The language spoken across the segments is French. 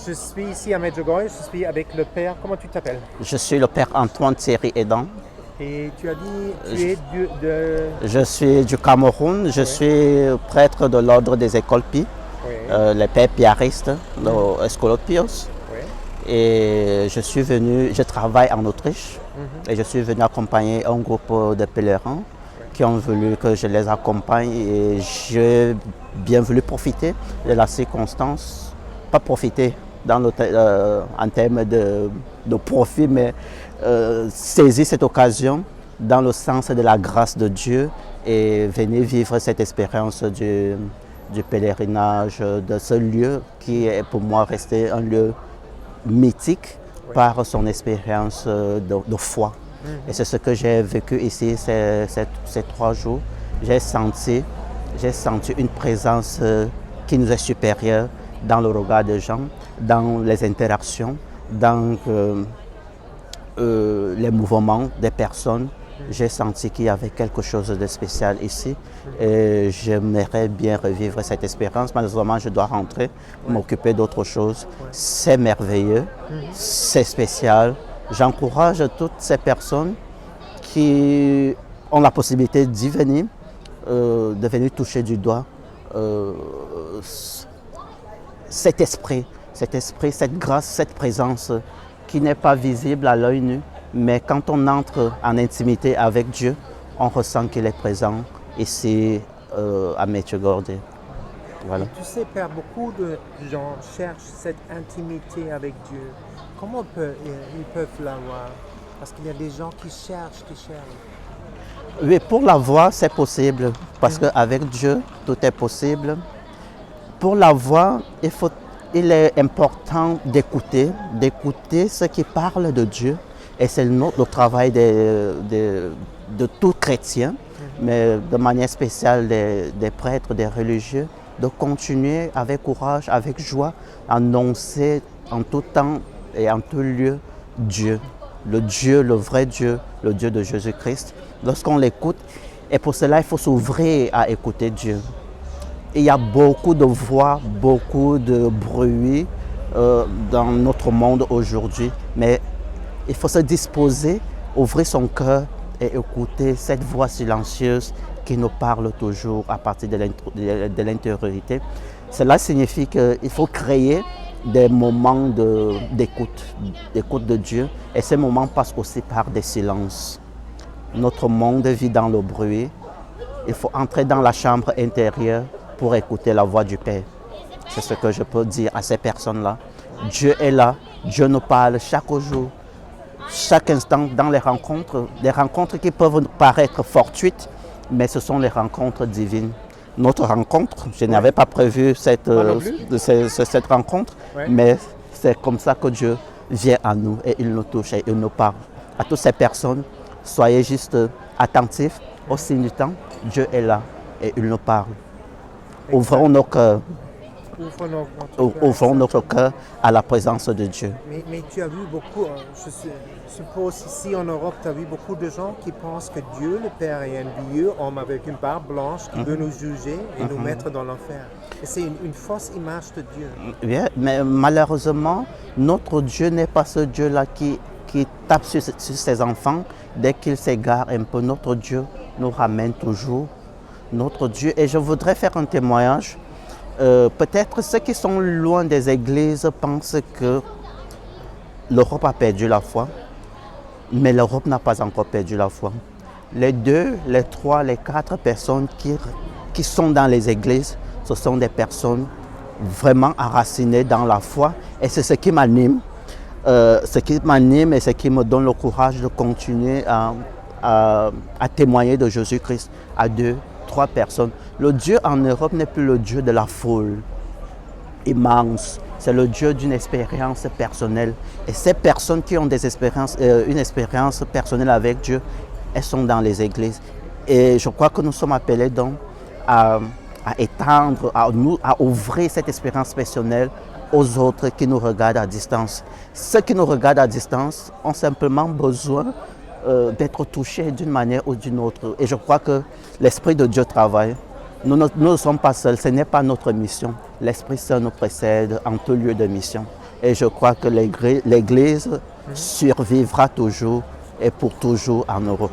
Je suis ici à Medjugorje, je suis avec le père. Comment tu t'appelles? Je suis le père Antoine Thierry Edan. Et tu as dit, tu es de... Je suis du Cameroun, je suis prêtre de l'ordre des écoles Pi, Oui, les pères piaristes de Escolopios. oui. Et je travaille en Autriche et je suis venu accompagner un groupe de pèlerins qui ont voulu que je les accompagne et j'ai bien voulu profiter de la circonstance, pas profiter en termes de profit, mais saisir cette occasion dans le sens de la grâce de Dieu et venir vivre cette expérience du pèlerinage, de ce lieu qui est pour moi resté un lieu mythique par son expérience de foi. Et c'est ce que j'ai vécu ici ces 3 jours. J'ai senti une présence qui nous est supérieure dans le regard des gens, dans les interactions, dans les mouvements des personnes. J'ai senti qu'il y avait quelque chose de spécial ici et j'aimerais bien revivre cette expérience. Malheureusement, je dois rentrer, m'occuper d'autre chose. C'est merveilleux, c'est spécial. J'encourage toutes ces personnes qui ont la possibilité d'y venir, de venir toucher du doigt cet esprit, cette grâce, cette présence qui n'est pas visible à l'œil nu, mais quand on entre en intimité avec Dieu, on ressent qu'il est présent ici à Medjugorje. Voilà. Tu sais, Père, beaucoup de gens cherchent cette intimité avec Dieu. Comment ils peuvent l'avoir? Parce qu'il y a des gens qui cherchent. Oui, pour l'avoir, c'est possible, parce qu'avec Dieu, tout est possible. Pour l'avoir, il est important d'écouter ce qui parle de Dieu. Et c'est le travail de tout chrétien, mais de manière spéciale des prêtres, des religieux, de continuer avec courage, avec joie, à annoncer en tout temps et en tout lieu Dieu, le vrai Dieu, le Dieu de Jésus-Christ. Lorsqu'on l'écoute, et pour cela, il faut s'ouvrir à écouter Dieu. Il y a beaucoup de voix, beaucoup de bruit dans notre monde aujourd'hui, mais il faut se disposer, ouvrir son cœur et écouter cette voix silencieuse qui nous parle toujours à partir de l'intériorité. Cela signifie qu'il faut créer des moments d'écoute de Dieu, et ces moments passent aussi par des silences. Notre monde vit dans le bruit. Il faut entrer dans la chambre intérieure pour écouter la voix du Père. C'est ce que je peux dire à ces personnes-là. Dieu est là, Dieu nous parle chaque jour, chaque instant dans les rencontres qui peuvent paraître fortuites, mais ce sont les rencontres divines. Notre rencontre, je n'avais pas prévu cette rencontre, mais c'est comme ça que Dieu vient à nous et il nous touche et il nous parle. À toutes ces personnes, soyez juste attentifs au signe du temps. Dieu est là et il nous parle. Ouvrons nos cœurs. Ouvrons notre cœur à la présence de Dieu. Mais tu as vu beaucoup, je suppose ici en Europe, tu as vu beaucoup de gens qui pensent que Dieu, le Père, est un vieux homme avec une barbe blanche qui veut nous juger et nous mettre dans l'enfer. Et c'est une fausse image de Dieu. Oui, mais malheureusement, notre Dieu n'est pas ce Dieu-là qui tape sur ses enfants dès qu'ils s'égarent un peu. Notre Dieu nous ramène toujours. Notre Dieu, et je voudrais faire un témoignage. Peut-être ceux qui sont loin des églises pensent que l'Europe a perdu la foi, mais l'Europe n'a pas encore perdu la foi. Les 2, les 3, les 4 personnes qui sont dans les églises, ce sont des personnes vraiment enracinées dans la foi, et c'est ce qui m'anime. Ce qui m'anime et ce qui me donne le courage de continuer à témoigner de Jésus-Christ à 2, 3 personnes. Le Dieu en Europe n'est plus le Dieu de la foule immense. C'est le Dieu d'une expérience personnelle. Et ces personnes qui ont une expérience personnelle avec Dieu, elles sont dans les églises. Et je crois que nous sommes appelés donc à étendre, à ouvrir cette expérience personnelle aux autres qui nous regardent à distance. Ceux qui nous regardent à distance ont simplement besoin d'être touchés d'une manière ou d'une autre. Et je crois que l'Esprit de Dieu travaille. Nous ne sommes pas seuls, ce n'est pas notre mission. L'Esprit Saint nous précède en tout lieu de mission. Et je crois que l'Église survivra toujours et pour toujours en Europe.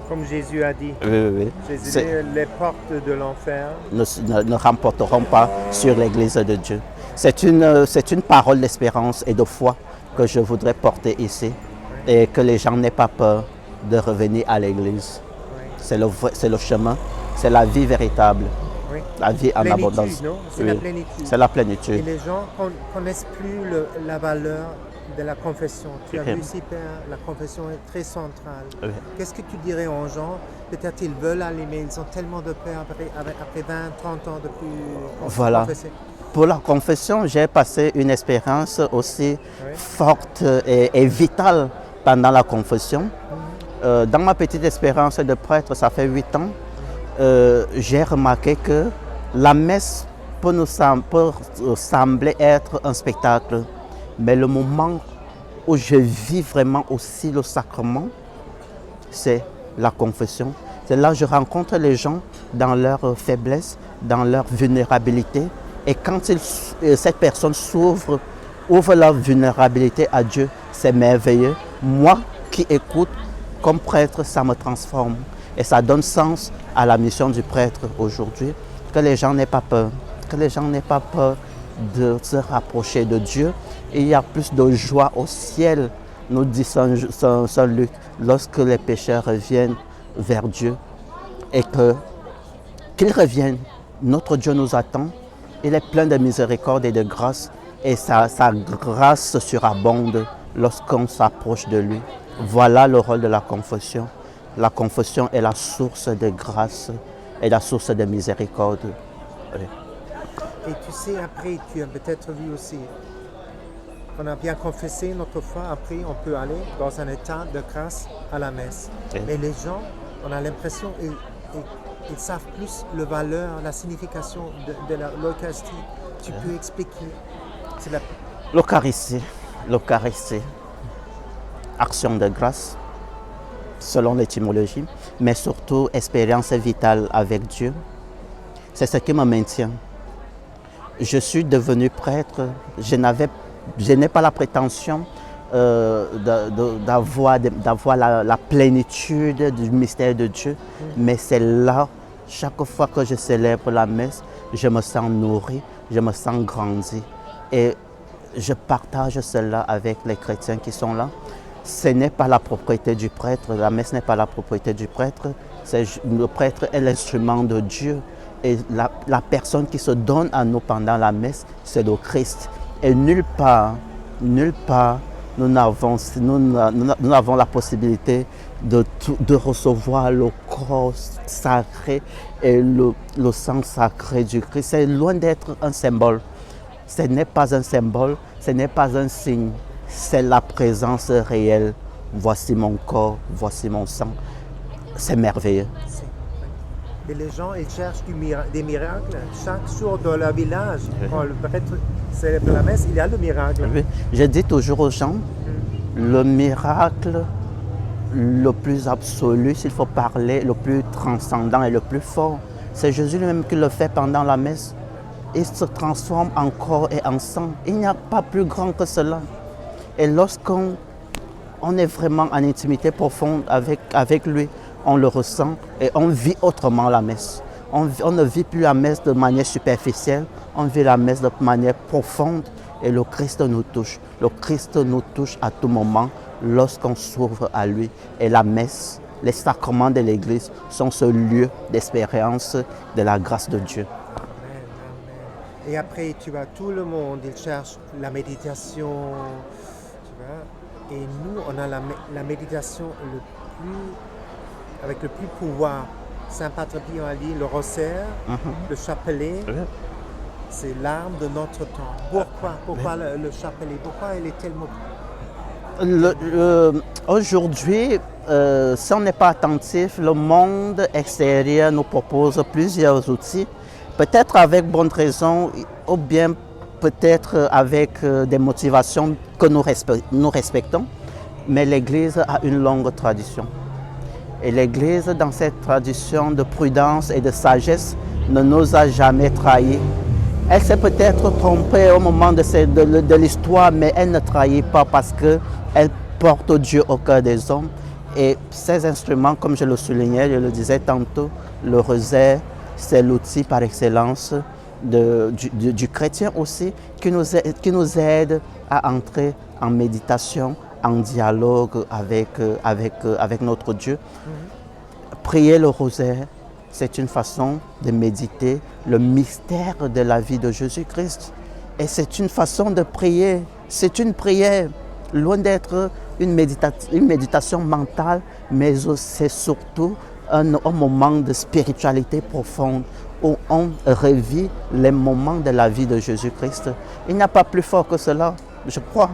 Comme Jésus a dit, Oui. Jésus dit, les portes de l'enfer Ne remporteront pas sur l'Église de Dieu. C'est une parole d'espérance et de foi que je voudrais porter ici et que les gens n'aient pas peur de revenir à l'Église. oui. C'est le chemin, c'est la vie véritable, Oui. la vie en Plénitude, abondance. non? C'est la plénitude. C'est la Et plénitude. les gens ne connaissent plus la valeur de la confession. Tu as vu ici, Père, la confession est très centrale. Oui. Qu'est-ce que tu dirais aux gens? Peut-être ils veulent aller, mais ils ont tellement de peur après 20, 30 ans de plus Voilà. confesser. Pour la confession, j'ai passé une expérience aussi Oui. forte et vitale pendant la confession. Dans ma petite expérience de prêtre, ça fait 8 ans, j'ai remarqué que la messe peut sembler être un spectacle, mais le moment où je vis vraiment aussi le sacrement, c'est la confession. C'est là que je rencontre les gens dans leur faiblesse, dans leur vulnérabilité. Et quand cette personne ouvre leur vulnérabilité à Dieu, c'est merveilleux. Moi qui écoute, comme prêtre, ça me transforme. Et ça donne sens à la mission du prêtre aujourd'hui. Que les gens n'aient pas peur. Que les gens n'aient pas peur de se rapprocher de Dieu. Et il y a plus de joie au ciel, nous dit Saint Luc, lorsque les pécheurs reviennent vers Dieu. Et qu'ils reviennent. Notre Dieu nous attend. Il est plein de miséricorde et de grâce. Et sa grâce surabonde lorsqu'on s'approche de lui. Voilà le rôle de la confession. La confession est la source de grâce et la source de miséricorde. Oui. Et tu sais, après, tu as peut-être vu aussi, on a bien confessé notre foi, après on peut aller dans un état de grâce à la messe. Oui. Mais les gens, on a l'impression, ils savent plus la valeur, la signification de l'Eucharistie. Tu peux expliquer? C'est la... L'Eucharistie, action de grâce, selon l'étymologie, mais surtout expérience vitale avec Dieu. C'est ce qui me maintient. Je suis devenu prêtre, je n'ai pas la prétention d'avoir la plénitude du mystère de Dieu, mais c'est là, chaque fois que je célèbre la messe, je me sens nourri, je me sens grandi. Et je partage cela avec les chrétiens qui sont là. Ce n'est pas la propriété du prêtre, la messe n'est pas la propriété du prêtre. Le prêtre est l'instrument de Dieu. Et la personne qui se donne à nous pendant la messe, c'est le Christ. Et nulle part, nous n'avons la possibilité de recevoir le corps sacré et le sang sacré du Christ. C'est loin d'être un symbole. Ce n'est pas un symbole, ce n'est pas un signe, c'est la présence réelle. Voici mon corps, voici mon sang. C'est merveilleux. Et les gens, ils cherchent des miracles. Chaque jour dans leur village, quand le prêtre célèbre la messe, il y a le miracle. Oui. Je dis toujours aux gens, le miracle le plus absolu, s'il faut parler, le plus transcendant et le plus fort, c'est Jésus lui-même qui le fait pendant la messe. Il se transforme en corps et en sang. Il n'y a pas plus grand que cela. Et lorsqu'on est vraiment en intimité profonde avec lui, on le ressent et on vit autrement la messe. On ne vit plus la messe de manière superficielle, on vit la messe de manière profonde et le Christ nous touche. Le Christ nous touche à tout moment lorsqu'on s'ouvre à lui. Et la messe, les sacrements de l'Église sont ce lieu d'expérience de la grâce de Dieu. Et après, tu vois, tout le monde, il cherche la méditation, tu vois. Et nous, on a la méditation avec le plus pouvoir. Saint Patrick Pie a dit, le rosaire, le chapelet, c'est l'arme de notre temps. Pourquoi le chapelet? Pourquoi il est tellement... Aujourd'hui, si on n'est pas attentif, le monde extérieur nous propose plusieurs outils. Peut-être avec bonne raison ou bien peut-être avec des motivations que nous respectons, mais l'Église a une longue tradition. Et l'Église, dans cette tradition de prudence et de sagesse, ne nous a jamais trahis. Elle s'est peut-être trompée au moment de l'histoire, mais elle ne trahit pas parce qu'elle porte Dieu au cœur des hommes. Et ces instruments, comme je le soulignais, je le disais tantôt, le rosaire, c'est l'outil par excellence du chrétien aussi qui nous aide à entrer en méditation, en dialogue avec notre Dieu. Prier le rosaire, c'est une façon de méditer le mystère de la vie de Jésus-Christ. Et c'est une façon de prier, c'est une prière, loin d'être une méditation mentale, mais c'est surtout un moment de spiritualité profonde où on revit les moments de la vie de Jésus-Christ. Il n'y a pas plus fort que cela, je crois.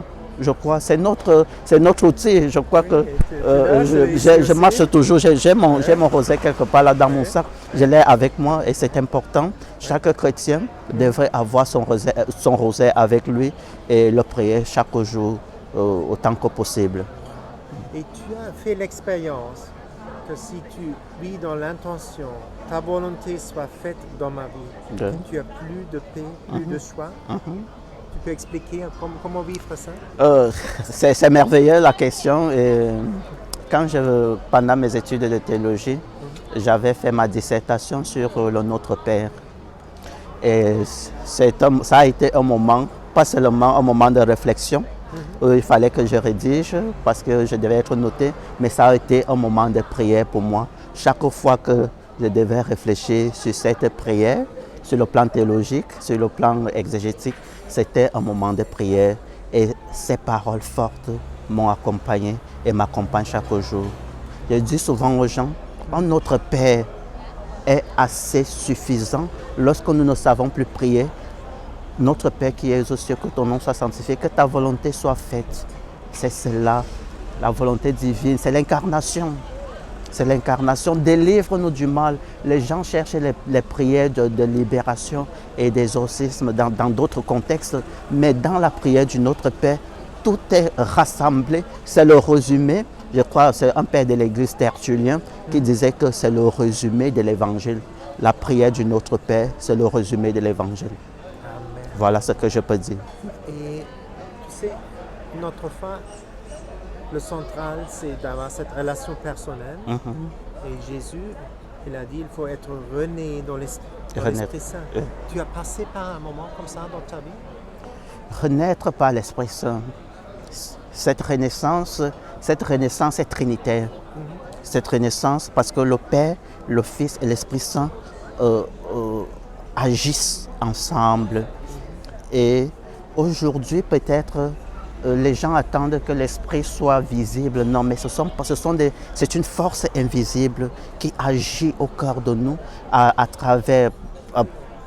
C'est notre outil. Je crois que je marche toujours. J'ai mon rosaire quelque part là dans mon sac. Je l'ai avec moi et c'est important. Chaque chrétien devrait avoir son rosaire avec lui et le prier chaque jour autant que possible. Et tu as fait l'expérience que si tu vis dans l'intention, ta volonté soit faite dans ma vie, que tu as plus de paix, plus de choix. Tu peux expliquer comment vivre ça? C'est merveilleux la question. Et quand pendant mes études de théologie, j'avais fait ma dissertation sur le Notre Père. Et ça a été un moment, pas seulement un moment de réflexion, où il fallait que je rédige parce que je devais être noté, mais ça a été un moment de prière pour moi. Chaque fois que je devais réfléchir sur cette prière, sur le plan théologique, sur le plan exégétique, c'était un moment de prière et ces paroles fortes m'ont accompagné et m'accompagnent chaque jour. Je dis souvent aux gens, notre Père est assez suffisant lorsque nous ne savons plus prier. Notre Père qui es aux cieux, que ton nom soit sanctifié, que ta volonté soit faite. C'est cela, la volonté divine, c'est l'incarnation. C'est l'incarnation. Délivre-nous du mal. Les gens cherchent les prières de libération et d'exorcisme dans d'autres contextes, mais dans la prière du Notre Père, tout est rassemblé. C'est le résumé. Je crois que c'est un père de l'Église, Tertullien, qui disait que c'est le résumé de l'Évangile. La prière du Notre Père, c'est le résumé de l'Évangile. Voilà ce que je peux dire. Et tu sais, notre foi, le central, c'est d'avoir cette relation personnelle. Et Jésus, il a dit, il faut être rené dans l'Esprit Saint. Tu as passé par un moment comme ça dans ta vie? Renaître par l'Esprit Saint. Cette renaissance est trinitaire. Cette renaissance, parce que le Père, le Fils et l'Esprit Saint agissent ensemble. Et aujourd'hui, peut-être, les gens attendent que l'Esprit soit visible. Non, mais c'est une force invisible qui agit au cœur de nous à travers,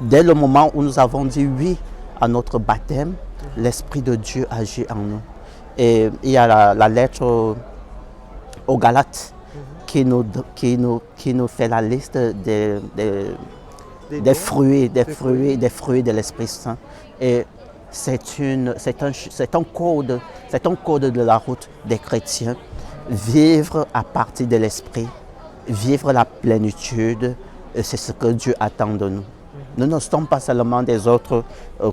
dès le moment où nous avons dit oui à notre baptême, l'Esprit de Dieu agit en nous. Et il y a la lettre aux Galates qui nous fait la liste des fruits de l'Esprit Saint. Et c'est un code de la route des chrétiens. Vivre à partir de l'Esprit, vivre la plénitude, c'est ce que Dieu attend de nous. Nous ne sommes pas seulement des êtres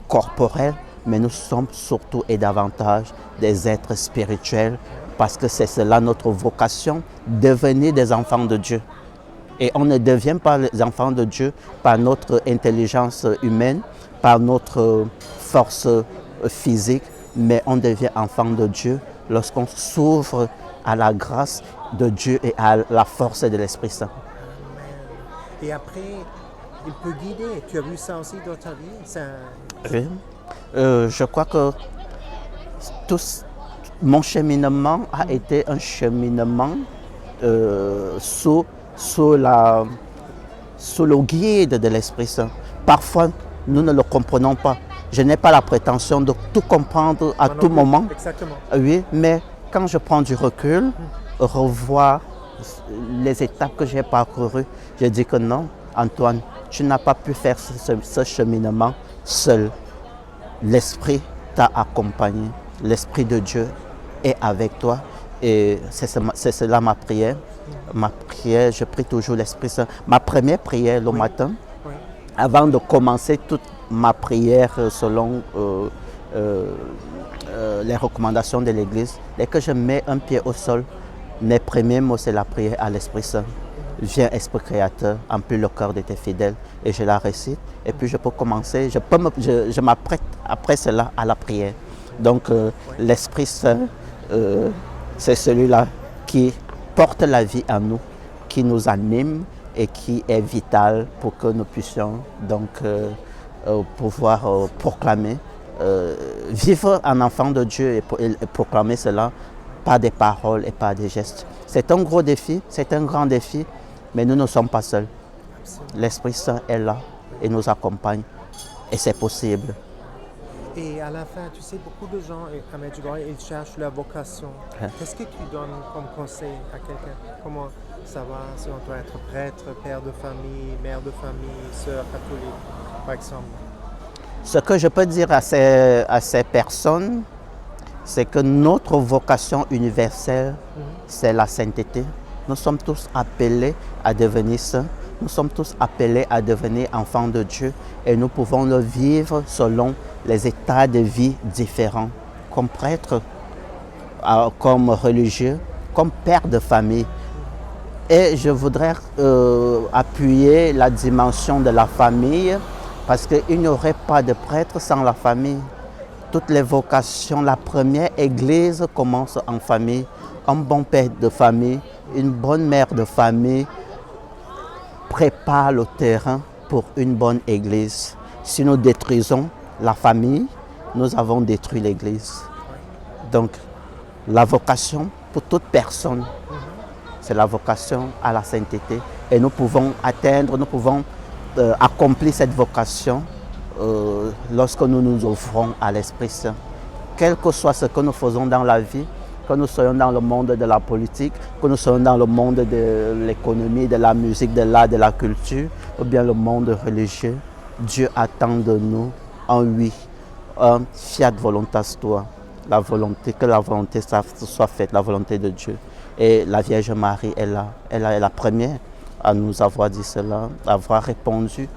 corporels, mais nous sommes surtout et davantage des êtres spirituels, parce que c'est cela notre vocation, devenir des enfants de Dieu. Et on ne devient pas les enfants de Dieu par notre intelligence humaine, par notre force physique, mais on devient enfant de Dieu lorsqu'on s'ouvre à la grâce de Dieu et à la force de l'Esprit Saint. Et après, il peut guider. Tu as vu ça aussi dans ta vie? Oui. Je crois que mon cheminement a été un cheminement sous le guide de l'Esprit Saint. Parfois, nous ne le comprenons pas. Je n'ai pas la prétention de tout comprendre à tout moment. Exactement. Oui, mais quand je prends du recul, revoir les étapes que j'ai parcourues, je dis que non, Antoine, tu n'as pas pu faire ce cheminement seul. L'Esprit t'a accompagné. L'Esprit de Dieu est avec toi. Et c'est cela ma prière. Ma prière, je prie toujours l'Esprit Saint. Ma première prière le matin, avant de commencer toute ma prière selon les recommandations de l'Église, dès que je mets un pied au sol, mes premiers mots, c'est la prière à l'Esprit Saint. Viens, Esprit Créateur, emplis le cœur de tes fidèles, et je la récite. Et puis je peux commencer, je m'apprête après cela à la prière. Donc l'Esprit Saint, c'est celui-là qui porte la vie en nous, qui nous anime et qui est vital pour que nous puissions donc pouvoir proclamer, vivre en enfant de Dieu et proclamer cela par des paroles et par des gestes. C'est un gros défi, c'est un grand défi, mais nous ne sommes pas seuls. L'Esprit Saint est là et nous accompagne et c'est possible. Et à la fin, tu sais, beaucoup de gens à Medjugorje, ils cherchent leur vocation. Qu'est-ce que tu donnes comme conseil à quelqu'un? Comment ça va si on doit être prêtre, père de famille, mère de famille, sœur catholique, par exemple? Ce que je peux dire à ces personnes, c'est que notre vocation universelle, c'est la sainteté. Nous sommes tous appelés à devenir saints. Nous sommes tous appelés à devenir enfants de Dieu et nous pouvons le vivre selon les états de vie différents, comme prêtre, comme religieux, comme père de famille. Et je voudrais appuyer la dimension de la famille parce qu'il n'y aurait pas de prêtre sans la famille. Toutes les vocations, la première église commence en famille. Un bon père de famille, une bonne mère de famille prépare le terrain pour une bonne église. Si nous détruisons la famille, nous avons détruit l'église. Donc, la vocation pour toute personne, c'est la vocation à la sainteté. Et nous pouvons atteindre, nous pouvons accomplir cette vocation lorsque nous nous offrons à l'Esprit Saint. Quel que soit ce que nous faisons dans la vie, que nous soyons dans le monde de la politique, que nous soyons dans le monde de l'économie, de la musique, de l'art, de la culture, ou bien le monde religieux, Dieu attend de nous un oui, un fiat voluntas tua, la volonté, que la volonté soit faite, la volonté de Dieu. Et la Vierge Marie est là, elle est la première à nous avoir dit cela, à avoir répondu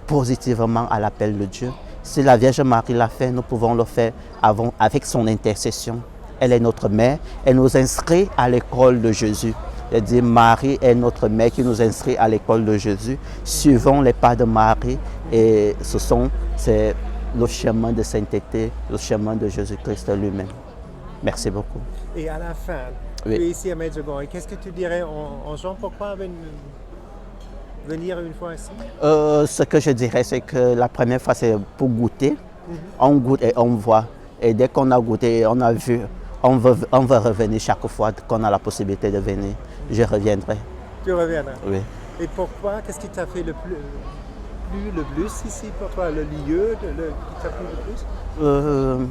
positivement à l'appel de Dieu. Si la Vierge Marie l'a fait, nous pouvons le faire avec son intercession. Elle est notre mère, elle nous inscrit à l'école de Jésus. Elle dit Marie est notre mère qui nous inscrit à l'école de Jésus. Suivons les pas de Marie et c'est le chemin de sainteté, le chemin de Jésus-Christ lui-même. Merci beaucoup. Et à la fin, oui. Tu es ici à Medjugorje, qu'est-ce que tu dirais aux gens pourquoi venir une fois ici? Ce que je dirais, c'est que la première fois, c'est pour goûter. On goûte et on voit. Et dès qu'on a goûté et on a vu, on veut revenir chaque fois qu'on a la possibilité de venir. Je reviendrai. Tu reviendras? Oui. Et pourquoi? Qu'est-ce qui t'a fait le plus ici pour toi? Le lieu qui t'a plu le plus?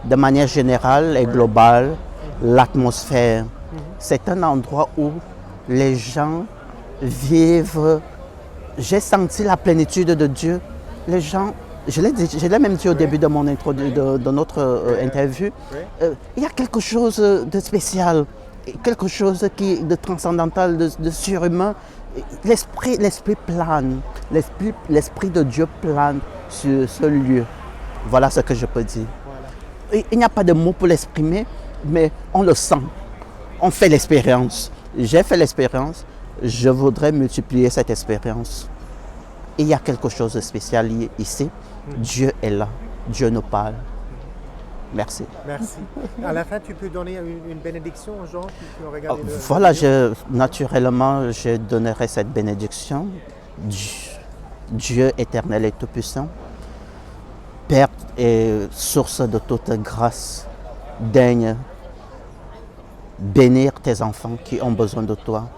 De manière générale et globale, l'atmosphère. C'est un endroit où les gens vivent. J'ai senti la plénitude de Dieu. Les gens, je l'ai même dit au début de mon de notre interview, il y a quelque chose de spécial, quelque chose de transcendantal, de surhumain. L'esprit plane, l'esprit de Dieu plane sur ce lieu. Voilà ce que je peux dire. Voilà. Il n'y a pas de mots pour l'exprimer, mais on le sent. On fait l'expérience. J'ai fait l'expérience. Je voudrais multiplier cette expérience. Il y a quelque chose de spécial ici. Dieu est là. Dieu nous parle. Merci. Merci. À la fin, tu peux donner une bénédiction aux gens qui ont regardé le Voilà, naturellement, je donnerai cette bénédiction. Dieu éternel et tout-puissant, Père et source de toute grâce, daigne bénir tes enfants qui ont besoin de toi,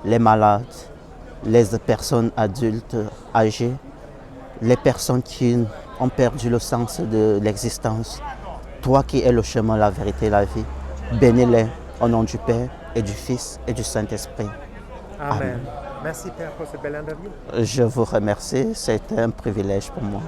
les malades, les personnes adultes âgées, les personnes qui ont perdu le sens de l'existence. Toi qui es le chemin, la vérité et la vie, bénis-les au nom du Père et du Fils et du Saint-Esprit. Amen. Merci Père pour cette belle interview. Je vous remercie, c'est un privilège pour moi.